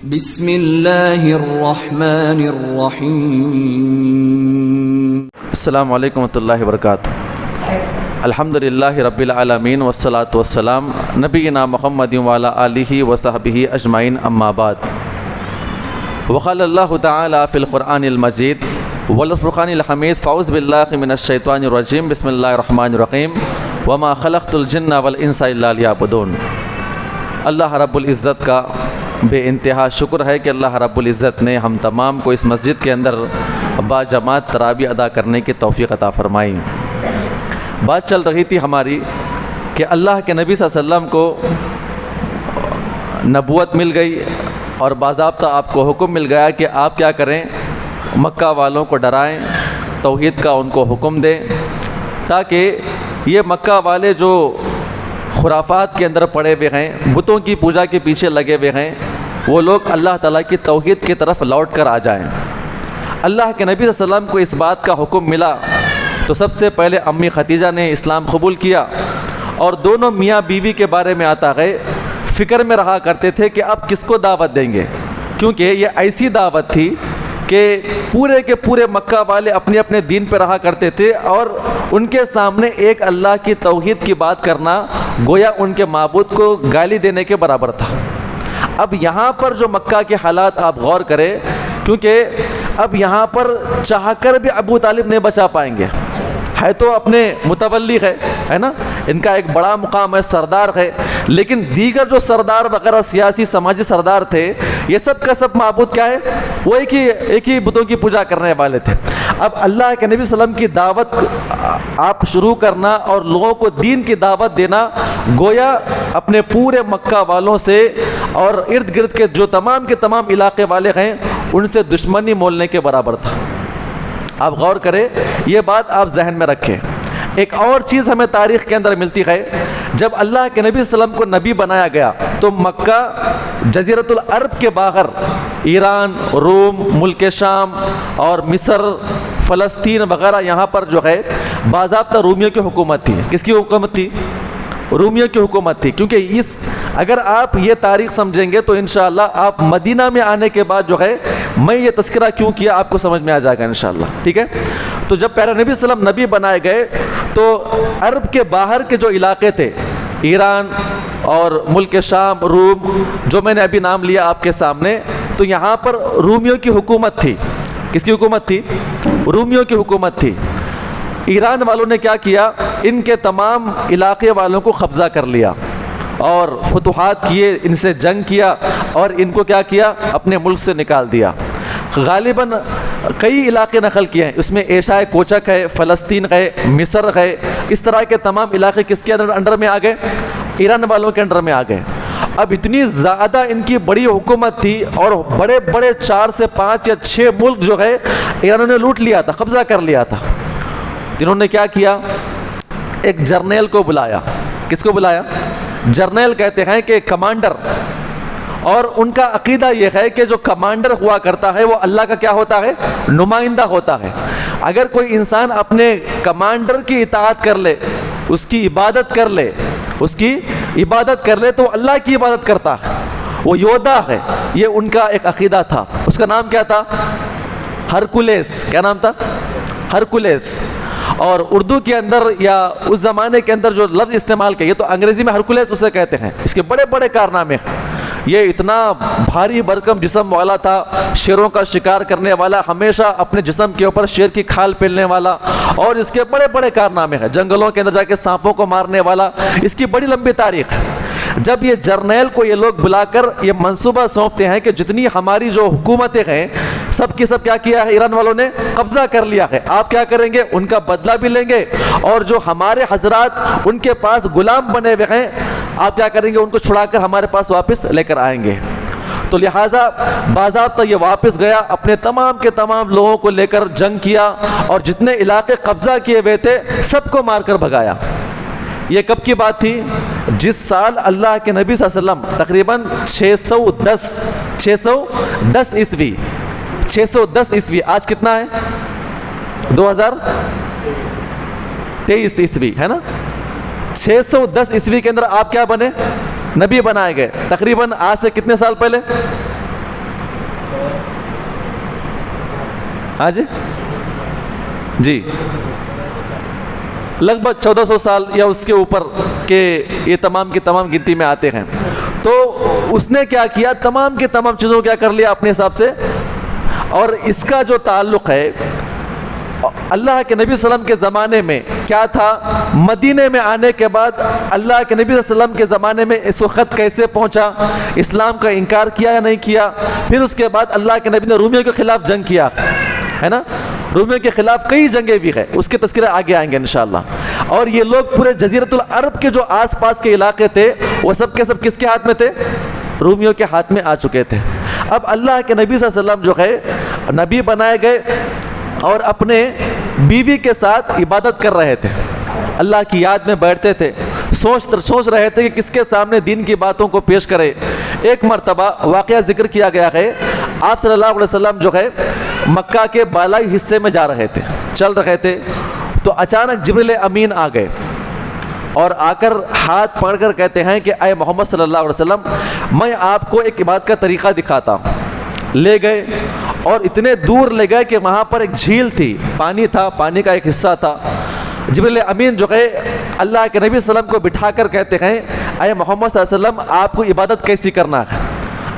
بسم اللہ الرحمن الرحیم۔ السلام علیکم ورحمۃ اللہ وبرکاتہ۔ الحمدللہ رب العالمین والصلاة والسلام نبینا محمد وعلی آلہ وصحبہ اجمعین، اما بعد۔ وقال اللہ تعالی فی القرآن المجید والفرقان الحمید، فاعوذ باللہ من الشیطان الرجیم، بسم اللہ الرحمن الرحیم، وما خلقت الجن والانس الا لیعبدون۔ اللہ رب العزت کا بے انتہا شکر ہے کہ اللہ رب العزت نے ہم تمام کو اس مسجد کے اندر با جماعت تراویح ادا کرنے کی توفیق عطا فرمائی۔ بات چل رہی تھی ہماری کہ اللہ کے نبی صلی اللہ علیہ وسلم کو نبوت مل گئی اور باضابطہ آپ کو حکم مل گیا کہ آپ کیا کریں، مکہ والوں کو ڈرائیں، توحید کا ان کو حکم دیں، تاکہ یہ مکہ والے جو خرافات کے اندر پڑے ہوئے ہیں، بتوں کی پوجا کے پیچھے لگے ہوئے ہیں، وہ لوگ اللہ تعالیٰ کی توحید کی طرف لوٹ کر آ جائیں۔ اللہ کے نبی صلی اللہ علیہ وسلم کو اس بات کا حکم ملا تو سب سے پہلے امی خدیجہ نے اسلام قبول کیا، اور دونوں میاں بیوی کے بارے میں آتا ہے، فکر میں رہا کرتے تھے کہ اب کس کو دعوت دیں گے، کیونکہ یہ ایسی دعوت تھی کہ پورے کے پورے مکہ والے اپنے اپنے دین پہ رہا کرتے تھے، اور ان کے سامنے ایک اللہ کی توحید کی بات کرنا گویا ان کے معبود کو گالی دینے کے برابر تھا۔ اب یہاں پر جو مکہ کے حالات آپ غور کریں، کیونکہ اب یہاں پر چاہ کر بھی ابو طالب نہیں بچا پائیں گے، ہے تو اپنے متولی ہے نا، ان کا ایک بڑا مقام ہے، سردار ہے، لیکن دیگر جو سردار وغیرہ سیاسی سماجی سردار تھے، یہ سب کا سب معبود کیا ہے، وہ ایک ہی بتوں کی پوجا کرنے والے تھے۔ اب اللہ کے نبی صلی اللہ علیہ وسلم کی دعوت آپ شروع کرنا اور لوگوں کو دین کی دعوت دینا گویا اپنے پورے مکہ والوں سے اور ارد گرد کے جو تمام کے تمام علاقے والے ہیں ان سے دشمنی مولنے کے برابر تھا۔ آپ غور کریں، یہ بات آپ ذہن میں رکھیں۔ ایک اور چیز ہمیں تاریخ کے اندر ملتی ہے، جب اللہ کے نبی صلی اللہ علیہ وسلم کو نبی بنایا گیا تو مکہ جزیرۃ العرب کے باہر ایران، روم، ملک شام اور مصر، فلسطین وغیرہ یہاں پر جو ہے باضابطہ رومیوں کی حکومت تھی۔ کس کی حکومت تھی؟ رومیوں کی حکومت تھی، کیونکہ اگر آپ یہ تاریخ سمجھیں گے تو انشاءاللہ آپ مدینہ میں آنے کے بعد جو ہے میں یہ تذکرہ کیوں کیا آپ کو سمجھ میں آ جائے گا انشاءاللہ، ٹھیک ہے؟ تو جب پیارے نبی صلی اللہ علیہ وسلم نبی بنائے گئے تو عرب کے باہر کے جو علاقے تھے، ایران اور ملک شام، روم، جو میں نے ابھی نام لیا آپ کے سامنے، تو یہاں پر رومیوں کی حکومت تھی۔ کس کی حکومت تھی؟ رومیوں کی حکومت تھی۔ ایران والوں نے کیا کیا، ان کے تمام علاقے والوں کو قبضہ کر لیا اور فتوحات کیے، ان سے جنگ کیا اور ان کو کیا کیا، اپنے ملک سے نکال دیا۔ غالباً کئی علاقے نقل کیے ہیں، اس میں ایشیا کوچک ہے، فلسطین ہے، مصر ہے، اس طرح کے تمام علاقے کس کے انڈر میں آ گئے؟ ایران والوں کے انڈر میں آ گئے۔ اب اتنی زیادہ ان کی بڑی حکومت تھی اور بڑے بڑے 4 سے 5 یا 6 ملک جو ہے ایرانوں نے لوٹ لیا تھا، قبضہ کر لیا تھا۔ انہوں نے کیا کیا، ایک جرنیل کو بلایا۔ کس کو بلایا؟ جرنیل کہتے ہیں کہ کمانڈر، اور ان کا عقیدہ یہ ہے کہ جو کمانڈر ہوا کرتا ہے وہ اللہ کا کیا ہوتا ہے؟ نمائندہ ہوتا ہے۔ اگر کوئی انسان اپنے کمانڈر کی اطاعت کر لے، اس کی عبادت کر لے تو وہ اللہ کی عبادت کرتا ہے، وہ یودا ہے۔ یہ ان کا ایک عقیدہ تھا۔ اس کا نام کیا تھا؟ ہرکولیس۔ کیا نام تھا؟ ہرکولیس۔ اور اردو کے اندر یا اس زمانے کے اندر جو لفظ استعمال کیا، یہ تو انگریزی میں ہرکولیس اسے کہتے ہیں، اس کے بڑے بڑے کارنامے۔ یہ اتنا بھاری بھرکم جسم والا تھا، شیروں کا شکار کرنے والا، ہمیشہ اپنے جسم کے اوپر شیر کی کھال پھیلنے والا، اور اس کے بڑے بڑے کارنامے ہیں، جنگلوں کے اندر جا کے سانپوں کو مارنے والا، اس کی بڑی لمبی تاریخ ہے۔ جب یہ جرنیل کو یہ لوگ بلا کر یہ منصوبہ سونپتے ہیں کہ جتنی ہماری جو حکومتیں ہیں سب کی سب کیا کیا ہے، ایران والوں نے قبضہ کر لیا ہے، آپ کیا کریں گے؟ ان کا بدلہ بھی لیں گے، اور جو ہمارے حضرات ان کے پاس غلام بنے ہوئے ہیں آپ کیا کریں گے؟ ان کو چھڑا کر ہمارے پاس واپس لے کر آئیں گے۔ تو لہٰذا باضابطہ یہ واپس گیا، اپنے تمام کے تمام لوگوں کو لے کر جنگ کیا، اور جتنے علاقے قبضہ کیے ہوئے تھے سب کو مار کر بھگایا۔ یہ کب کی بات تھی؟ جس سال اللہ کے نبی صلی اللہ علیہ وسلم تقریباً 610 عیسوی، آج کتنا ہے؟ 2023 عیسوی ہے نا۔ 610 عیسوی کے اندر آپ کیا بنے؟ نبی بنائے گئے۔ تقریباً آج سے کتنے سال پہلے؟ ہاں جی لگ بھگ 1400 سال یا اس کے اوپر کے یہ تمام کی تمام گنتی میں آتے ہیں. تو اس نے کیا کیا, تمام کی تمام چیزوں کیا کر لیا اپنے حساب سے. اور اس کا جو تعلق ہے اللہ کے نبی صلی اللہ علیہ وسلم کے زمانے میں کیا تھا, مدینے میں آنے کے بعد اللہ کے نبی صلی اللہ علیہ وسلم کے زمانے میں اس کو خط کیسے پہنچا, اسلام کا انکار کیا یا نہیں کیا. پھر اس کے بعد اللہ کے نبی نے رومیوں کے خلاف جنگ کیا ہے نا, رومیوں کے خلاف کئی جنگیں بھی ہیں, اس کے تذکرے آگے آئیں گے انشاءاللہ. اور یہ لوگ پورے جزیرۃ العرب کے جو آس پاس کے علاقے تھے وہ سب کے سب کس کے ہاتھ میں تھے, رومیوں کے ہاتھ میں آ چکے تھے. اب اللہ کے نبی صلی اللہ علیہ وسلم جو ہے نبی بنائے گئے اور اپنے بیوی کے ساتھ عبادت کر رہے تھے, اللہ کی یاد میں بیٹھتے تھے, سوچ رہے تھے کہ کس کے سامنے دین کی باتوں کو پیش کرے. ایک مرتبہ واقعہ ذکر کیا گیا ہے, آپ صلی اللہ علیہ وسلم جو ہے مکہ کے بالائی حصے میں جا رہے تھے, چل رہے تھے, تو اچانک جبریل امین آ گئے اور آ کر ہاتھ پکڑ کر کہتے ہیں کہ اے محمد صلی اللہ علیہ وسلم میں آپ کو ایک عبادت کا طریقہ دکھاتا ہوں. لے گئے اور اتنے دور لے گئے کہ وہاں پر ایک جھیل تھی, پانی تھا, پانی کا ایک حصہ تھا. جبریل امین جو ہے اللہ کے نبی صلی اللہ علیہ وسلم کو بٹھا کر کہتے ہیں اے محمد صلی اللہ علیہ وسلم آپ کو عبادت کیسی کرنا ہے.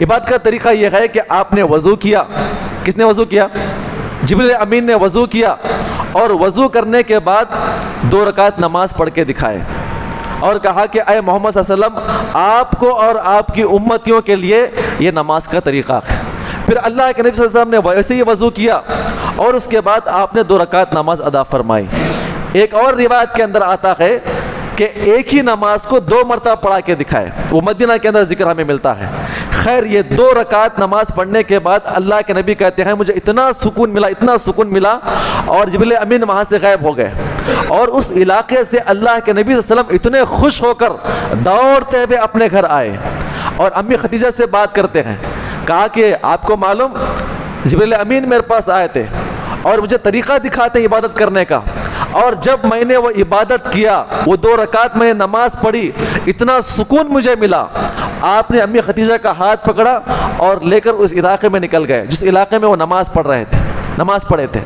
عبادت کا طریقہ یہ ہے کہ آپ نے وضو کیا. کس نے وضو کیا؟ جبریل امین نے وضو کیا, اور وضو کرنے کے بعد 2 رکعت نماز پڑھ کے دکھائے اور کہا کہ اے محمد صلی اللہ علیہ وسلم آپ کو اور آپ کی امتیوں کے لیے یہ نماز کا طریقہ ہے. پھر اللہ کے نبی صلی اللہ علیہ وسلم نے ویسے ہی وضو کیا اور اس کے بعد آپ نے 2 رکعت نماز ادا فرمائی. ایک اور روایت کے اندر آتا ہے کہ ایک ہی نماز کو 2 مرتبہ پڑھا کے دکھائے, وہ مدینہ کے اندر ذکر ہمیں ملتا ہے. خیر یہ 2 رکعت نماز پڑھنے کے بعد اللہ کے نبی کہتے ہیں مجھے اتنا سکون ملا اور جبریل امین وہاں سے غائب ہو گئے. اور اس علاقے سے اللہ کے نبی صلی اللہ علیہ وسلم اتنے خوش ہو کر دوڑتے ہوئے اپنے گھر آئے اور امی خدیجہ سے بات کرتے ہیں, کہا کہ آپ کو معلوم جبریل امین میرے پاس آئے تھے اور مجھے طریقہ دکھاتے ہیں عبادت کرنے کا, اور جب میں نے وہ عبادت کیا, وہ 2 رکعت میں نماز پڑھی, اتنا سکون مجھے ملا. آپ نے امی خدیجہ کا ہاتھ پکڑا اور لے کر اس علاقے میں نکل گئے جس علاقے میں وہ نماز پڑھے تھے.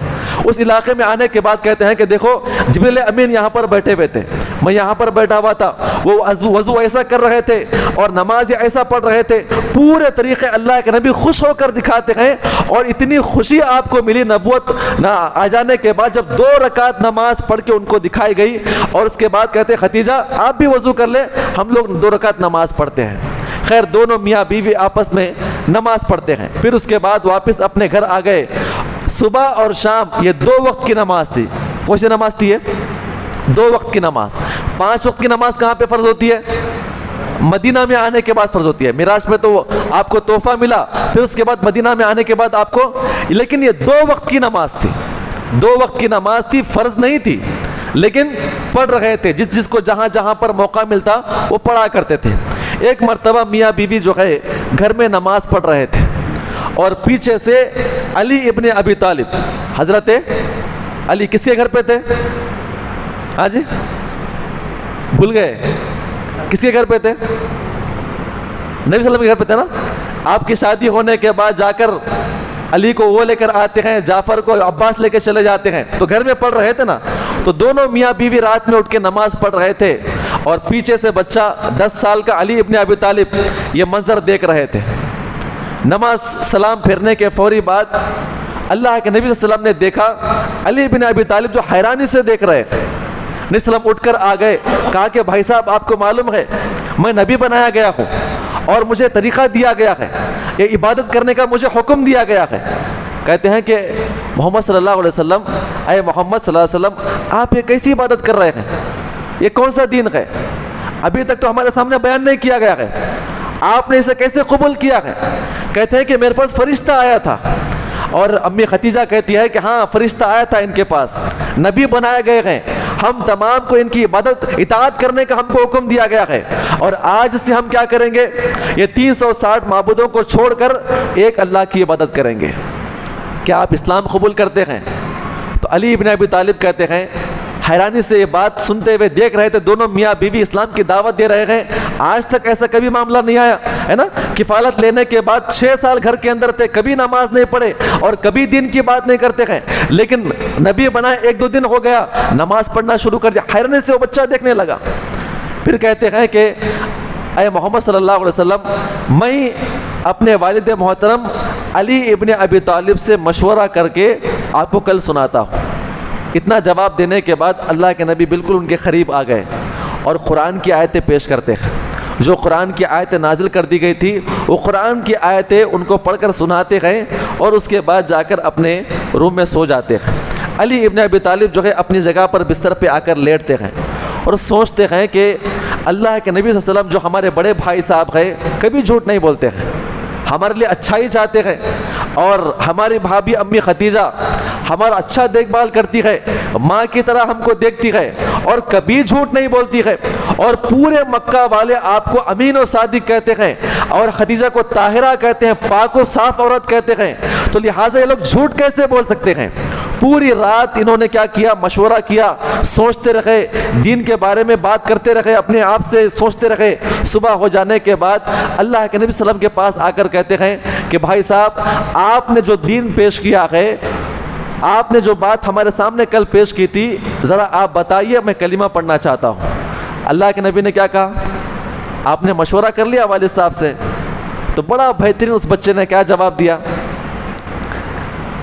اس علاقے میں آنے کے بعد کہتے ہیں کہ دیکھو جبریل امین یہاں پر بیٹھے ہوئے تھے, میں یہاں پر بیٹھا ہوا تھا, وہ وضو ایسا کر رہے تھے اور نماز ایسا پڑھ رہے تھے. پورے طریقے اللہ کے نبی خوش ہو کر دکھاتے ہیں, اور اتنی خوشی آپ کو ملی نبوت آ جانے کے بعد جب 2 رکعت نماز پڑھ کے ان کو دکھائی گئی. اور اس کے بعد کہتے خدیجہ آپ بھی وضو کر لیں, ہم لوگ 2 رکعت نماز پڑھتے ہیں. خیر دونوں میاں بیوی آپس میں نماز پڑھتے ہیں. پھر اس کے بعد واپس اپنے گھر آ گئے. صبح اور شام یہ 2 وقت کی نماز تھی. کون سی نماز تھی یہ؟ 2 وقت کی نماز. 5 وقت کی نماز کہاں پہ فرض ہوتی ہے؟ مدینہ میں آنے کے بعد فرض ہوتی ہے. معراج میں تو آپ کو تحفہ ملا, پھر اس کے بعد مدینہ میں آنے کے بعد آپ کو, لیکن یہ 2 وقت کی نماز تھی. 2 وقت کی نماز تھی, فرض نہیں تھی, لیکن پڑھ رہے تھے. جس کو جہاں پر موقع ملتا وہ پڑھا کرتے تھے. ایک مرتبہ میاں بیوی جو ہے گھر میں نماز پڑھ رہے تھے اور پیچھے سے علی ابن ابی طالب, حضرت علی کس کے گھر پہ تھے؟ ہاں جی بھول گئے, کس کے گھر پہ تھے؟ نبی صلی اللہ علیہ وسلم کے گھر پہ تھے نا. آپ کی شادی ہونے کے بعد جا کر علی کو وہ لے کر آتے ہیں, جعفر کو عباس لے کے چلے جاتے ہیں, تو گھر میں پڑھ رہے تھے نا. تو دونوں میاں بیوی رات میں اٹھ کے نماز پڑھ رہے تھے اور پیچھے سے بچہ 10 سال کا علی ابن ابی طالب یہ منظر دیکھ رہے تھے. نماز سلام پھیرنے کے فوری بعد اللہ کے نبی صلی اللہ علیہ وسلم نے دیکھا علی ابن ابی طالب جو حیرانی سے دیکھ رہے. نبی صلی اللہ علیہ وسلم اٹھ کر آ گئے, کہا کہ بھائی صاحب آپ کو معلوم ہے میں نبی بنایا گیا ہوں اور مجھے طریقہ دیا گیا ہے, یہ عبادت کرنے کا مجھے حکم دیا گیا ہے. کہتے ہیں کہ محمد صلی اللہ علیہ وسلم, اے محمد صلی اللہ علیہ وسلم آپ یہ کیسی عبادت کر رہے ہیں؟ یہ کون سا دین ہے؟ ابھی تک تو ہمارے سامنے بیان نہیں کیا گیا ہے, آپ نے اسے کیسے قبول کیا ہے؟ کہتے ہیں کہ میرے پاس فرشتہ آیا تھا. اور امی خدیجہ کہتی ہے کہ ہاں فرشتہ آیا تھا ان کے پاس, نبی بنائے گئے ہیں, ہم تمام کو ان کی عبادت اطاعت کرنے کا ہم کو حکم دیا گیا ہے, اور آج سے ہم کیا کریں گے؟ یہ 360 معبودوں کو چھوڑ کر ایک اللہ کی عبادت کریں گے. کیا آپ اسلام قبول کرتے ہیں؟ تو علی ابن ابی طالب کہتے ہیں حیرانی سے یہ بات سنتے ہوئے دیکھ رہے تھے، دونوں میاں بیوی اسلام کی دعوت دے رہے ہیں، آج تک ایسا کبھی معاملہ نہیں آیا ہے نا، کفالت لینے کے بعد 6 سال گھر کے اندر تھے، کبھی نماز نہیں پڑھے اور کبھی دین کی بات نہیں کرتے ہیں، لیکن نبی بنائے 1-2 دن ہو گیا، نماز پڑھنا شروع کر دیا۔ حیرانی سے وہ بچہ دیکھنے لگا، پھر کہتے ہیں کہ اے محمد صلی اللہ علیہ وسلم، میں اپنے والد محترم علی ابن ابی طالب سے مشورہ کر کے آپ کو کل سناتا ہوں۔ اتنا جواب دینے کے بعد اللہ کے نبی بالکل ان کے قریب آ گئے اور قرآن کی آیتیں پیش کرتے ہیں، جو قرآن کی آیتیں نازل کر دی گئی تھی وہ قرآن کی آیتیں ان کو پڑھ کر سناتے ہیں اور اس کے بعد جا کر اپنے روم میں سو جاتے ہیں۔ علی ابن ابی طالب جو ہے اپنی جگہ پر بستر پہ آ کر لیٹتے ہیں اور سوچتے ہیں کہ اللہ کے نبی صلی اللہ علیہ وسلم جو ہمارے بڑے بھائی صاحب ہیں کبھی جھوٹ نہیں بولتے ہیں، ہمارے لیے اچھا ہی چاہتے ہیں، اور ہماری بھابھی امی ختیجہ ہمارا اچھا دیکھ بھال کرتی ہے، ماں کی طرح ہم کو دیکھتی ہے اور کبھی جھوٹ نہیں بولتی ہے، اور پورے مکہ والے آپ کو امین و صادق کہتے ہیں اور ختیجہ کو طاہرہ کہتے ہیں، پاک و صاف عورت کہتے ہیں، تو لہٰذا یہ لوگ جھوٹ کیسے بول سکتے ہیں؟ پوری رات انہوں نے کیا کیا، مشورہ کیا، سوچتے رہے، دین کے بارے میں بات کرتے رہے، اپنے آپ سے سوچتے رہے۔ صبح ہو جانے کے بعد اللہ کے نبی صلی اللہ علیہ وسلم کے پاس آ کر کہتے ہیں کہ بھائی صاحب، آپ نے جو دین پیش کیا ہے، آپ نے جو بات ہمارے سامنے کل پیش کی تھی، ذرا آپ بتائیے، میں کلمہ پڑھنا چاہتا ہوں۔ اللہ کے نبی نے کیا کہا؟ آپ نے مشورہ کر لیا والد صاحب سے؟ تو بڑا بہترین اس بچے نے کیا جواب دیا؟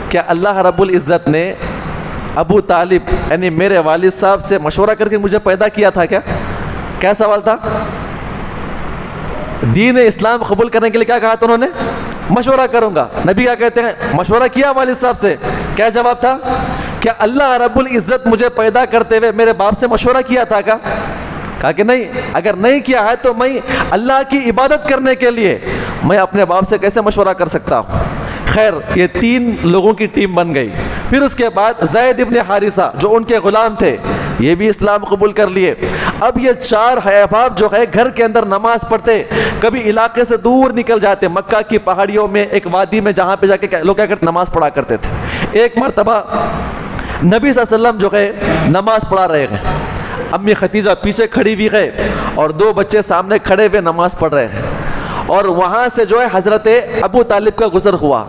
کیا اللہ رب العزت نے ابو طالب یعنی میرے والد صاحب سے مشورہ کر کے مجھے پیدا کیا تھا کیا؟ کیا سوال تھا؟ دین اسلام قبول کرنے کے لیے کیا کہا تھا انہوں نے؟ مشورہ کروں گا۔ نبی کیا کہتے ہیں؟ مشورہ کیا والد صاحب سے؟ کیا جواب تھا؟ کیا اللہ رب العزت مجھے پیدا کرتے ہوئے میرے باپ سے مشورہ کیا تھا کیا؟ کہا کہ نہیں، اگر نہیں کیا ہے تو میں اللہ کی عبادت کرنے کے لیے میں اپنے باپ سے کیسے مشورہ کر سکتا ہوں؟ خیر، یہ 3 لوگوں کی ٹیم بن گئی۔ پھر اس کے بعد زید ابن حارثہ جو ان کے غلام تھے، یہ بھی اسلام قبول کر لیے۔ اب یہ 4 احباب جو ہے گھر کے اندر نماز پڑھتے، کبھی علاقے سے دور نکل جاتے، مکہ کی پہاڑیوں میں ایک وادی میں جہاں پہ جا کے لوگ کیا کرتے، نماز پڑھا کرتے تھے۔ ایک مرتبہ نبی صلی اللہ علیہ وسلم جو ہے نماز پڑھا رہے ہیں، امی ختیجہ پیچھے کھڑی ہوئی ہے اور 2 بچے سامنے کھڑے ہوئے نماز پڑھ رہے ہیں، اور وہاں سے جو ہے حضرت ابو طالب کا گزر ہوا۔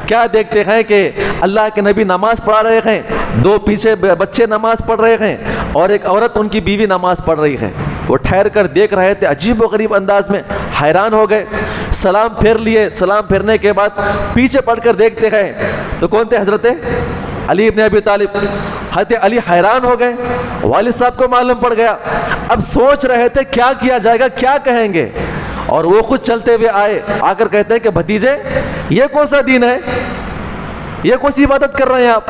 کیا دیکھتے ہیں کہ اللہ کے نبی نماز پڑھا رہے ہیں، 2 پیچھے بچے نماز پڑھ رہے ہیں اور ایک عورت ان کی بیوی نماز پڑھ رہی ہے۔ وہ ٹھہر کر دیکھ رہے تھے عجیب و غریب انداز میں، حیران ہو گئے، سلام پھیر لیے۔ سلام پھیرنے کے بعد پیچھے پڑھ کر دیکھتے ہیں تو کون تھے؟ حضرت علی ابن ابی طالب۔ حضرت علی حیران ہو گئے، والد صاحب کو معلوم پڑ گیا۔ اب سوچ رہے تھے کیا کیا جائے گا، کیا کہیں گے، اور وہ خود چلتے ہوئے آئے، آ کر کہتے ہیں کہ بھتیجے، یہ کون سا دین ہے؟ یہ کون سی عبادت کر رہے ہیں آپ؟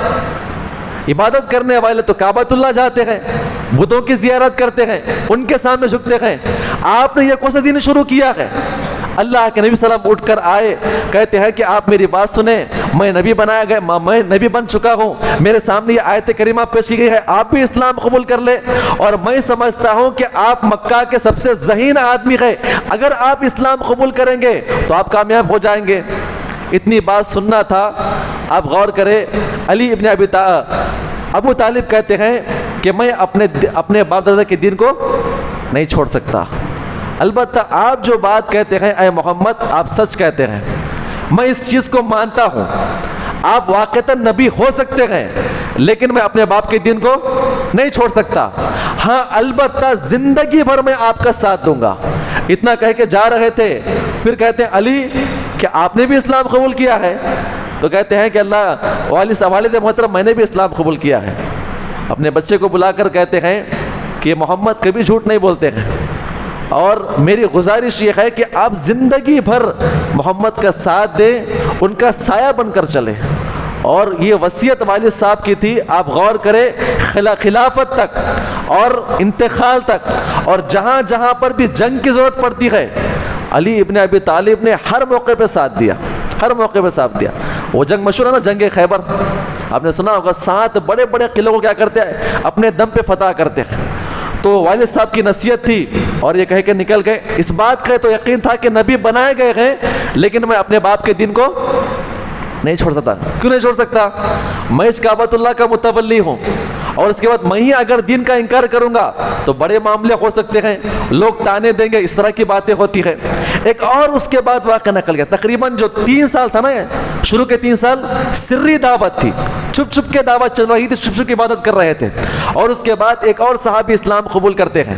عبادت کرنے والے تو کعبۃ اللہ جاتے ہیں، بتوں کی زیارت کرتے ہیں، ان کے سامنے جھکتے ہیں، آپ نے یہ کون سا دین شروع کیا ہے؟ اللہ کے نبی صلی اللہ علیہ وسلم اٹھ کر آئے، کہتے ہیں کہ آپ میری بات سنیں، میں نبی بنایا گیا، میں نبی بن چکا ہوں، میرے سامنے یہ آیت کریمہ پیش کی گئی ہے، آپ بھی اسلام قبول کر لیں، اور میں سمجھتا ہوں کہ آپ مکہ کے سب سے ذہین آدمی ہیں، اگر آپ اسلام قبول کریں گے تو آپ کامیاب ہو جائیں گے۔ اتنی بات سننا تھا۔ آپ غور کریں، علی ابن ابو طالب کہتے ہیں کہ میں اپنے باپ دادا کے دین کو نہیں چھوڑ سکتا، البتہ آپ جو بات کہتے ہیں اے محمد، آپ سچ کہتے ہیں، میں اس چیز کو مانتا ہوں، آپ واقعتاً نبی ہو سکتے ہیں، لیکن میں اپنے باپ کے دین کو نہیں چھوڑ سکتا، ہاں البتہ زندگی بھر میں آپ کا ساتھ دوں گا۔ اتنا کہہ کے جا رہے تھے، پھر کہتے ہیں علی کیا آپ نے بھی اسلام قبول کیا ہے؟ تو کہتے ہیں کہ اللہ والد محترم، میں نے بھی اسلام قبول کیا ہے۔ اپنے بچے کو بلا کر کہتے ہیں کہ محمد کبھی جھوٹ نہیں بولتے ہیں، اور میری گزارش یہ ہے کہ آپ زندگی بھر محمد کا ساتھ دیں، ان کا سایہ بن کر چلیں۔ اور یہ وصیت والد صاحب کی تھی، آپ غور کریں، خلافت تک اور انتقال تک، اور جہاں جہاں پر بھی جنگ کی ضرورت پڑتی ہے، علی ابن ابی طالب نے ہر موقع پہ ساتھ دیا، ہر موقع پہ ساتھ دیا۔ وہ جنگ مشہور ہے نا، جنگ خیبر، آپ نے سنا ہوگا، 7 بڑے بڑے قلعوں کو کیا کرتے ہیں، اپنے دم پہ فتح کرتے ہیں۔ تو والد صاحب کی نصیحت تھی اور یہ کہہ کے نکل گئے۔ اس بات کا تو یقین تھا کہ نبی بنائے گئے ہیں، لیکن میں اپنے باپ کے دین کو نہیں چھوڑ سکتا. کیوں نہیں چھوڑ سکتا؟ میں اس کعبۃ اللہ کا متولی ہوں، اور اس کے بعد میں ہی اگر دین کا انکار کروں گا تو بڑے معاملے ہو سکتے ہیں، لوگ تانے دیں گے، اس طرح کی باتیں ہوتی ہیں. ایک اور اس کے بعد واقعہ نقل گیا. تقریباً جو 3 سال تھا نا، شروع کے 3 سال سری دعوت تھی، چھپ چھپ کے دعوت چل رہی تھی، چھپ چھپ کی عبادت کر رہے تھے. اور اس کے بعد ایک اور صحابی اسلام قبول کرتے ہیں،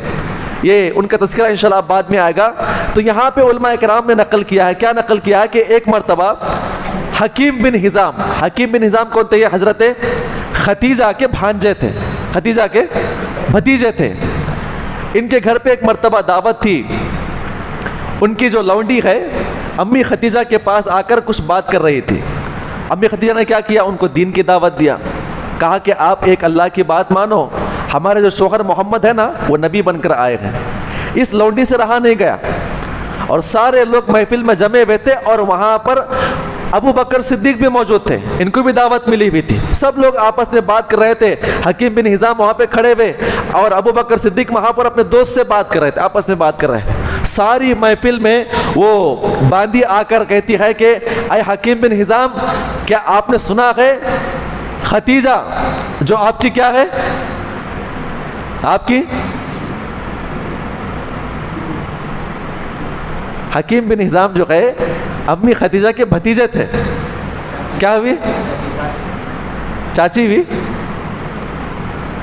یہ ان کا تذکرہ انشاءاللہ بعد میں آئے گا. تو یہاں پہ علماء کرام نے نقل کیا ہے، کیا نقل کیا ہے کہ ایک مرتبہ حکیم بن حزام کون تھے؟ یہ حضرت ختیجہ کے بھانجے تھے، ختیجہ کے بھتیجے تھے. ان کے گھر پہ ایک مرتبہ دعوت تھی. ان کی جو لونڈی ہے امی ختیجہ کے پاس آ کر کچھ بات کر رہی تھی. امی ختیجہ نے کیا کیا؟ ان کو دین کی دعوت دیا. کہا کہ آپ ایک اللہ کی بات مانو، ہمارے جو شوہر محمد ہے نا وہ نبی بن کر آئے ہیں. اس لونڈی سے رہا نہیں گیا، اور سارے لوگ محفل میں جمے ہوئے تھے، اور وہاں پر ابو بکر صدیق بھی موجود تھے، ان کو بھی دعوت ملی ہوئی تھی. سب لوگ آپس میں بات کر رہے تھے. حکیم بن حزام وہاں پہ کھڑے ہوئے، اور ابو بکر صدیق وہاں پر اپنے دوست سے بات کر رہے تھے، آپس میں بات کر رہے تھے. ساری محفل میں وہ باندی آ کر کہتی ہے کہ اے حکیم بن حزام، کیا آپ نے سنا ہے ختیجہ جو آپ کی کیا ہے؟ آپ کی حکیم بن حزام جو ہے امی ختیجہ کے بھتیجے تھے. کیا ہوئی؟ چاچی ہوئی،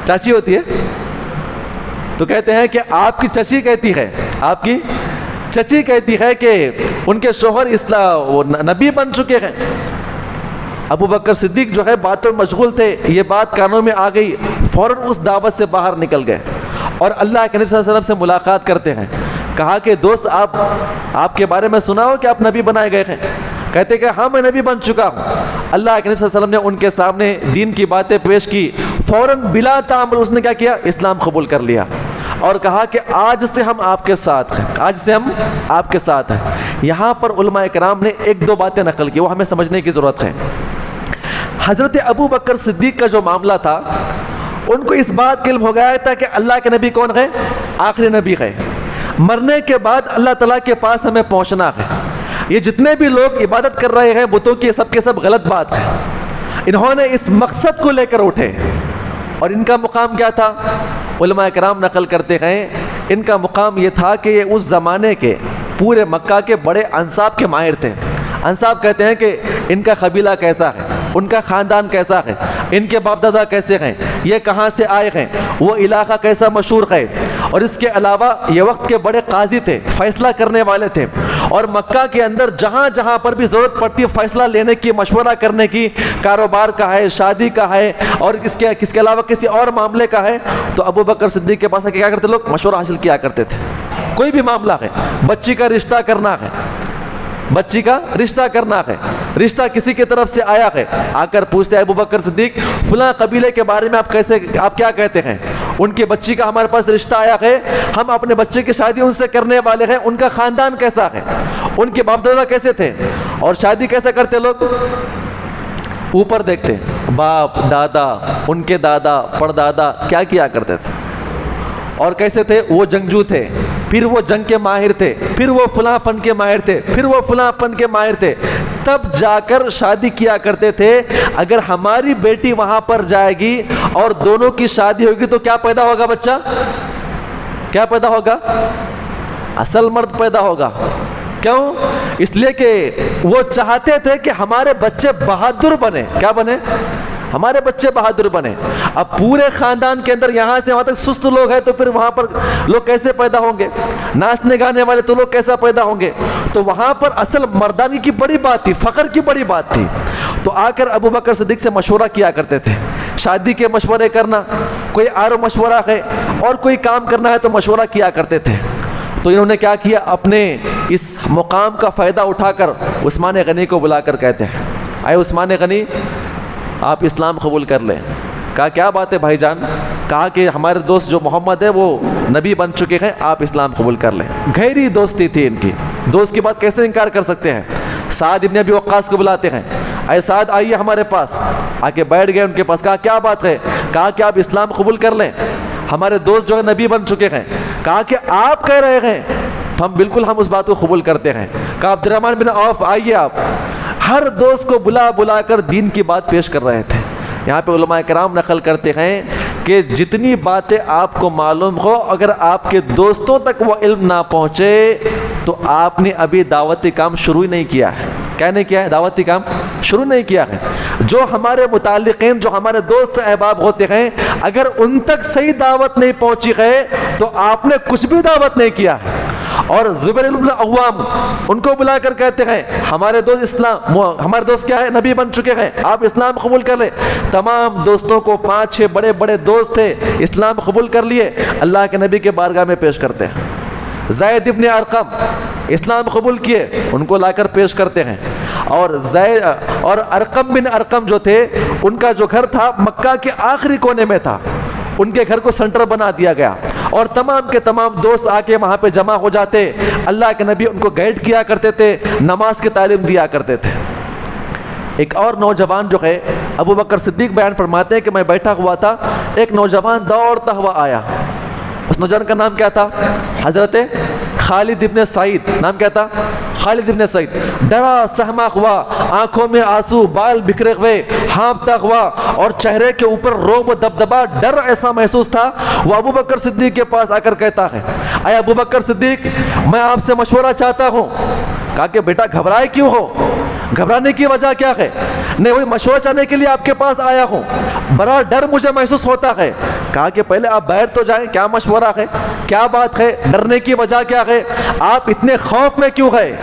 چاچی ہوتی ہے. تو کہتے ہیں کہ آپ کی چچی کہتی ہے، آپ کی چچی کہتی ہے کہ ان کے شوہر وہ نبی بن چکے ہیں. ابو بکر صدیق جو ہے باتوں میں مشغول تھے، یہ بات کانوں میں آ گئی، فوراً اس دعوت سے باہر نکل گئے اور اللہ کے نبی صلی اللہ علیہ وسلم سے ملاقات کرتے ہیں. کہا کہ دوست آپ کے بارے میں سنا ہو کہ آپ نبی بنائے گئے ہیں؟ کہتے کہ ہاں میں نبی بن چکا ہوں. اللہ کے نبی صلی اللہ علیہ وسلم نے ان کے سامنے دین کی باتیں پیش کی. فوراً بلا تعامل اس نے کیا کیا؟ اسلام قبول کر لیا، اور کہا کہ آج سے ہم آپ کے ساتھ ہیں، آج سے ہم آپ کے ساتھ ہیں. یہاں پر علماء کرام نے 1-2 باتیں نقل کی، وہ ہمیں سمجھنے کی ضرورت ہے. حضرت ابو بکر صدیق کا جو معاملہ تھا، ان کو اس بات کا علم ہو گیا تھا کہ اللہ کے نبی کون ہے؟ آخری نبی ہے. مرنے کے بعد اللہ تعالیٰ کے پاس ہمیں پہنچنا ہے. یہ جتنے بھی لوگ عبادت کر رہے ہیں بتوں کی، سب کے سب غلط بات ہے. انہوں نے اس مقصد کو لے کر اٹھے، اور ان کا مقام کیا تھا؟ علماء کرام نقل کرتے ہیں ان کا مقام یہ تھا کہ یہ اس زمانے کے پورے مکہ کے بڑے انصاب کے ماہر تھے. انصاب کہتے ہیں کہ ان کا قبیلہ کیسا ہے، ان کا خاندان کیسا ہے، ان کے باپ دادا کیسے ہیں، یہ کہاں سے آئے ہیں، وہ علاقہ کیسا مشہور ہے. اور اس کے علاوہ یہ وقت کے بڑے قاضی تھے، فیصلہ کرنے والے تھے، اور مکہ کے اندر جہاں جہاں پر بھی ضرورت پڑتی ہے فیصلہ لینے کی، مشورہ کرنے کی، کاروبار کا ہے، شادی کا ہے، اور اس کے علاوہ کسی اور معاملے کا ہے، تو ابو بکر صدیق کے پاس کیا کرتے لوگ؟ مشورہ حاصل کیا کرتے تھے. کوئی بھی معاملہ ہے، بچی کا رشتہ کرنا ہے، بچی کا رشتہ کرنا ہے، رشتہ کسی کی طرف سے آیا ہے، آ کر پوچھتے ہیں ابو بکر صدیق فلاں قبیلے کے بارے میں آپ کیا کہتے ہیں؟ ان کی بچی کا ہمارے پاس رشتہ آیا ہے، ہم اپنے بچے کی شادی ان سے کرنے والے ہیں. ان کا خاندان کیسا ہے، ان کے باپ دادا کیسے تھے، اور شادی کیسے کرتے لوگ؟ اوپر دیکھتے، باپ دادا، ان کے دادا پردادا کیا کیا کرتے تھے اور کیسے تھے. وہ جنگجو تھے، پھر وہ جنگ کے ماہر تھے، پھر وہ فلاں فن کے ماہر تھے، پھر وہ فلاں فن کے ماہر تھے، تب جا کر شادی کیا کرتے تھے. اگر ہماری بیٹی وہاں پر جائے گی اور دونوں کی شادی ہوگی تو کیا پیدا ہوگا؟ بچہ کیا پیدا ہوگا؟ اصل مرد پیدا ہوگا. کیوں؟ اس لیے کہ وہ چاہتے تھے کہ ہمارے بچے بہادر بنے. کیا بنے؟ ہمارے بچے بہادر بنے. اب پورے خاندان کے اندر یہاں سے وہاں تک سست لوگ ہیں تو پھر وہاں پر لوگ کیسے پیدا ہوں گے؟ ناچنے گانے والے تو لوگ کیسا پیدا ہوں گے؟ تو وہاں پر اصل مردانی کی بڑی بات تھی، فخر کی بڑی بات تھی. تو آ کر ابو بکر صدیق سے مشورہ کیا کرتے تھے. شادی کے مشورے کرنا، کوئی آرو مشورہ ہے، اور کوئی کام کرنا ہے تو مشورہ کیا کرتے تھے. تو انہوں نے کیا کیا؟ اپنے اس مقام کا فائدہ اٹھا کر عثمان غنی کو بلا کر کہتے ہیں اے عثمان غنی، آپ اسلام قبول کر لیں. کہا کیا بات ہے بھائی جان؟ کہا کہ ہمارے دوست جو محمد ہے وہ نبی بن چکے ہیں، آپ اسلام قبول کر لیں. گہری دوستی تھی ان کی، دوست کی بات کیسے انکار کر سکتے ہیں؟ سعد ابن ابی وقاص کو بلاتے ہیں، اے سعد آئیے ہمارے پاس. آ کے بیٹھ گئے ان کے پاس. کہا کیا بات ہے؟ کہا کہ آپ اسلام قبول کر لیں، ہمارے دوست جو ہے نبی بن چکے ہیں. کہا کہ آپ کہہ رہے ہیں، ہم بالکل ہم اس بات کو قبول کرتے ہیں. کہا عبد الرحمن بن عوف آئیے آپ. ہر دوست کو بلا بلا کر دین کی بات پیش کر رہے تھے۔ یہاں پہ علماء کرام نقل کرتے ہیں کہ جتنی باتیں آپ کو معلوم ہو، اگر آپ کے دوستوں تک وہ علم نہ پہنچے تو آپ نے ابھی دعوتی کام شروع ہی نہیں کیا ہے۔ کیا نہیں کیا ہے؟ دعوتی کام شروع نہیں کیا ہے۔ جو ہمارے متعلقین، جو ہمارے دوست احباب ہوتے ہیں، اگر ان تک صحیح دعوت نہیں پہنچی ہے تو آپ نے کچھ بھی دعوت نہیں کیا ہے۔ اور زبیر بن عوام ان کو بلا کر کہتے ہیں ہمارے دوست ہمارے دوست کیا ہے؟ نبی بن چکے ہیں، آپ اسلام قبول کر لیں۔ تمام دوستوں کو 5-6 بڑے بڑے دوست تھے، اسلام قبول کر لیے، اللہ کے نبی کے بارگاہ میں پیش کرتے ہیں۔ زید ابن ارقم اسلام قبول کیے، ان کو لا کر پیش کرتے ہیں۔ اور ارقم بن ارقم جو تھے، ان کا جو گھر تھا مکہ کے آخری کونے میں تھا، ان کے گھر کو سینٹر بنا دیا گیا، اور تمام کے تمام دوست آ کے وہاں پہ جمع ہو جاتے۔ اللہ کے نبی ان کو گائیڈ کیا کرتے تھے، نماز کی تعلیم دیا کرتے تھے۔ ایک اور نوجوان جو ہے، ابو بکر صدیق بیان فرماتے ہیں کہ میں بیٹھا ہوا تھا، ایک نوجوان دوڑتا ہوا آیا۔ اس نوجوان کا نام کیا تھا؟ حضرت خالد ابن سعید۔ نام کیا تھا؟ خالد ابن سعید۔ ڈرا سہما ہوا، آنکھوں میں آنسو، بال بکھرے ہوئے، ہانپتا ہوا، اور چہرے کے اوپر روب و دبدبا، ڈر ایسا محسوس تھا۔ وہ ابو بکر صدیق کے پاس آ کر کہتا ہے اے ابو بکر صدیق، میں آپ سے مشورہ چاہتا ہوں۔ کہا کہ بیٹا گھبرائے کیوں ہو؟ گھبرانے کی وجہ کیا ہے؟ نہیں، وہی مشورہ چاہنے کے لیے آپ کے پاس آیا ہوں، بڑا ڈر مجھے محسوس ہوتا ہے۔ کہا کہ پہلے آپ بیٹھ تو جائیں، کیا مشورہ ہے، کیا بات ہے، ڈرنے کی وجہ کیا ہے، آپ اتنے خوف میں کیوں ہے؟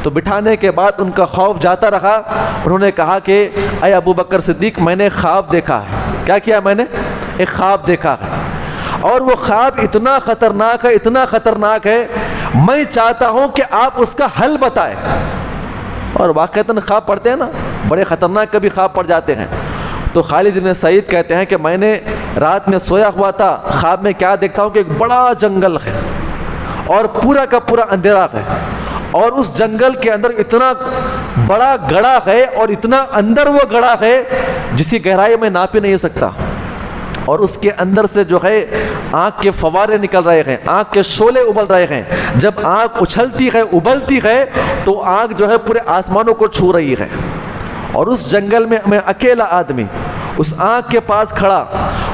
تو بٹھانے کے بعد ان کا خوف جاتا رہا۔ انہوں نے کہا کہ اے ابو بکر صدیق، میں نے خواب دیکھا ہے۔ کیا کیا؟ میں نے ایک خواب دیکھا ہے، اور وہ خواب اتنا خطرناک ہے، اتنا خطرناک ہے، میں چاہتا ہوں کہ آپ اس کا حل بتائیں۔ اور واقعتاً خواب پڑھتے ہیں نا، بڑے خطرناک کبھی خواب پڑ جاتے ہیں۔ تو خالد بن سعید کہتے ہیں کہ میں نے رات میں سویا ہوا تھا، خواب میں کیا دیکھتا ہوں کہ ایک بڑا جنگل ہے، اور پورا کا پورا اندھیرا ہے، اور اس جنگل کے اندر اتنا بڑا گڑھا ہے، اور اتنا اندر وہ گڑھا ہے جس کی گہرائی میں ناپ ہی نہیں سکتا، اور اس کے اندر سے جو ہے آنکھ کے فوارے نکل رہے ہیں، آنکھ کے شعلے ابل رہے ہیں۔ جب آنکھ اچھلتی ہے، ابلتی ہے، تو آنکھ جو ہے پورے آسمانوں کو چھو رہی ہے۔ اور اس جنگل میں میں اکیلا آدمی اس آنکھ کے پاس کھڑا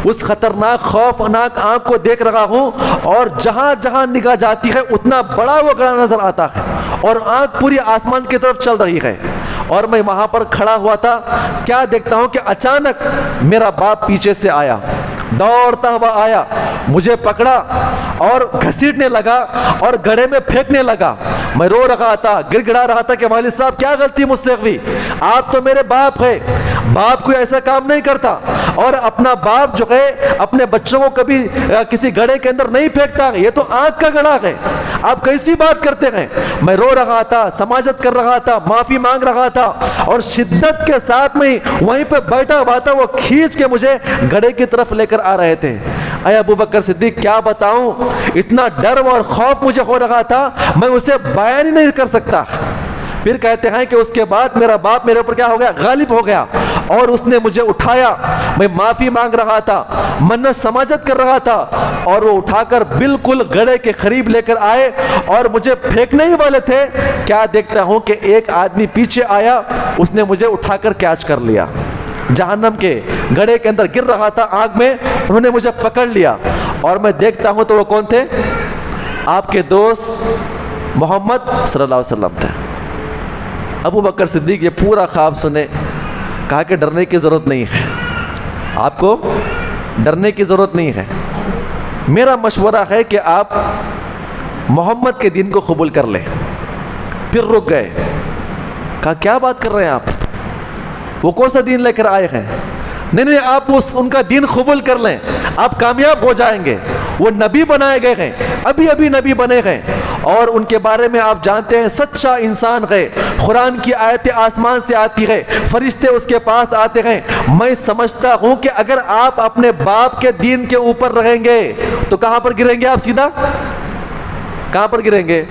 اس خطرناک خوفناک آنکھ کو دیکھ رہا ہوں، اور جہاں جہاں نگاہ جاتی ہے اتنا بڑا وہ گڑھا نظر آتا ہے، اور آنکھ پوری آسمان کی طرف چل رہی ہے۔ اور میں وہاں پر کھڑا ہوا تھا، کیا دیکھتا ہوں کہ اچانک میرا باپ پیچھے سے آیا، دوڑتا ہوا آیا، مجھے پکڑا اور گھسیٹنے لگا اور گڑھے میں پھینکنے لگا۔ میں رو رہا تھا، گر گڑا رہا تھا کہ والد صاحب کیا غلطی مجھ سے ہوئی، آپ تو میرے باپ ہے، باپ کوئی ایسا کام نہیں کرتا، اور اپنا باپ جو ہے اپنے بچوں کو کبھی کسی گڑھے کے اندر نہیں پھینکتا، یہ تو آنکھ کا گڑھا ہے، آپ کیسی بات کرتے ہیں۔ میں رو رہا تھا، سماجت کر رہا تھا، معافی مانگ رہا تھا، اور شدت کے ساتھ میں وہیں پہ بیٹھا ہوا تھا، وہ کھینچ کے مجھے گڑھے کی طرف لے کر آ رہے تھے۔ اے ابو بکر صدیق، کیا بتاؤں، اتنا ڈر اور خوف مجھے ہو رہا تھا، میں اسے بیان ہی نہیں کر سکتا۔ پھر کہتے ہیں کہ اس کے بعد میرا باپ میرے اوپر کیا ہو گیا، غالب ہو گیا، اور اس نے مجھے اٹھایا، میں معافی مانگ رہا تھا، منت سماجت کر رہا تھا، اور وہ اٹھا کر بالکل گڑھے کے قریب لے کر آئے اور مجھے پھینکنے ہی والے تھے، کیا دیکھتا ہوں کہ ایک آدمی پیچھے آیا، اس نے مجھے اٹھا کر کیچ کر لیا، جہنم کے گڑھے کے اندر گر رہا تھا آگ میں، انہوں نے مجھے پکڑ لیا، اور میں دیکھتا ہوں تو وہ کون تھے، آپ کے دوست محمد صلی اللہ علیہ وسلم تھے۔ ابو بکر صدیق یہ پورا خواب سنے، کہا کہ ڈرنے کی ضرورت نہیں ہے، آپ کو ڈرنے کی ضرورت نہیں ہے، میرا مشورہ ہے کہ آپ محمد کے دین کو قبول کر لیں۔ پھر رک گئے، کہا کیا بات کر رہے ہیں آپ، وہ کون سا دین لے کر آئے ہیں؟ نہیں، آپ ان کا دین قبول کر لیں، آپ کامیاب ہو جائیں گے، وہ نبی بنائے گئے ہیں، ابھی نبی بنے ہیں، اور ان کے بارے میں آپ جانتے ہیں سچا انسان ہے، قرآن کی آیتیں آسمان سے آتی ہے، فرشتے اس کے پاس آتے ہیں۔ میں سمجھتا ہوں کہ اگر آپ اپنے باپ کے دین کے اوپر رہیں گے تو کہاں پر گریں گے آپ، سیدھا کہاں پر گریں گے،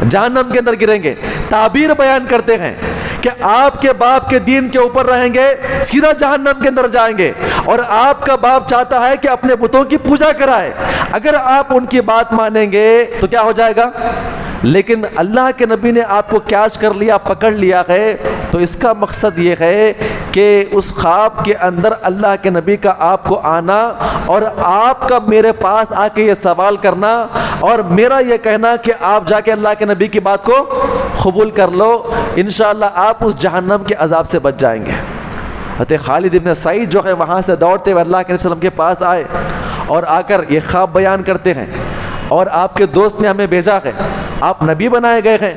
جہنم کے اندر گریں گے۔ تعبیر بیان کرتے ہیں کہ آپ کے باپ کے دین کے اوپر رہیں گے، سیدھا جہنم کے اندر جائیں گے، اور آپ کا باپ چاہتا ہے کہ اپنے بتوں کی پوجا کرائے، اگر آپ ان کی بات مانیں گے تو کیا ہو جائے گا، لیکن اللہ کے نبی نے آپ کو کیچ کر لیا، پکڑ لیا ہے، تو اس کا مقصد یہ ہے کہ اس خواب کے اندر اللہ کے نبی کا آپ کو آنا اور آپ کا میرے پاس آ کے یہ سوال کرنا اور میرا یہ کہنا کہ آپ جا کے اللہ کے نبی کی بات کو قبول کر لو، انشاءاللہ آپ اس جہنم کے عذاب سے بچ جائیں گے۔ حضرت خالد ابن سعید جو ہے وہاں سے دوڑتے ہوئے اللہ کے نبی صلی اللہ علیہ وسلم کے پاس آئے اور آ کر یہ خواب بیان کرتے ہیں، اور آپ کے دوست نے ہمیں بھیجا ہے، آپ نبی بنائے گئے ہیں،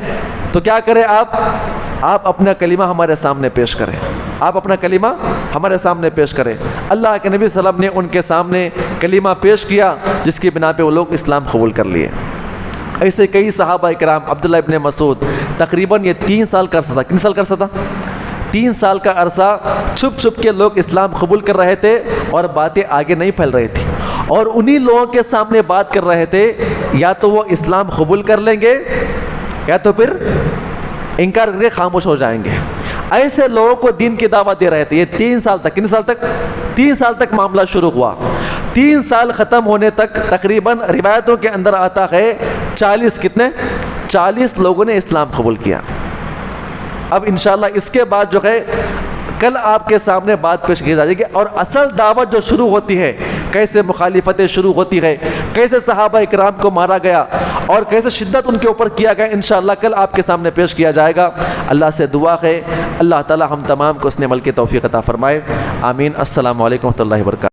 تو کیا کریں آپ اپنا کلمہ ہمارے سامنے پیش کریں، آپ اپنا کلمہ ہمارے سامنے پیش کریں۔ اللہ کے نبی صلی اللہ علیہ وسلم نے ان کے سامنے کلمہ پیش کیا، جس کی بنا پہ وہ لوگ اسلام قبول کر لیے۔ ایسے کئی صحابہ کرام، عبداللہ ابن مسعود تقریباً یہ 3 سال کا عرصہ تھا، کتنے سال کا عرصہ تھا؟ 3 سال کا عرصہ چھپ چھپ کے لوگ اسلام قبول کر رہے تھے اور باتیں آگے نہیں پھیل رہی تھی، اور انہی لوگوں کے سامنے بات کر رہے تھے، یا تو وہ اسلام قبول کر لیں گے یا تو پھر انکار کر کے خاموش ہو جائیں گے۔ ایسے لوگوں کو دین کی دعوت دے رہے تھے۔ یہ 3 سال تک، کتنے سال تک؟ 3 سال تک معاملہ شروع ہوا۔ 3 سال ختم ہونے تک تقریباً روایتوں کے اندر آتا ہے 40 لوگوں نے اسلام قبول کیا۔ اب انشاءاللہ اس کے بعد جو ہے کل آپ کے سامنے بات پیش کی جائے گی، اور اصل دعوت جو شروع ہوتی ہے، کیسے مخالفتیں شروع ہوتی ہے، کیسے صحابہ اکرام کو مارا گیا اور کیسے شدت ان کے اوپر کیا گیا، انشاءاللہ کل آپ کے سامنے پیش کیا جائے گا۔ اللہ سے دعا ہے اللہ تعالی ہم تمام کو اس نے عمل کی توفیق عطا فرمائے، آمین۔ السلام علیکم ورحمۃ اللہ وبرکاتہ۔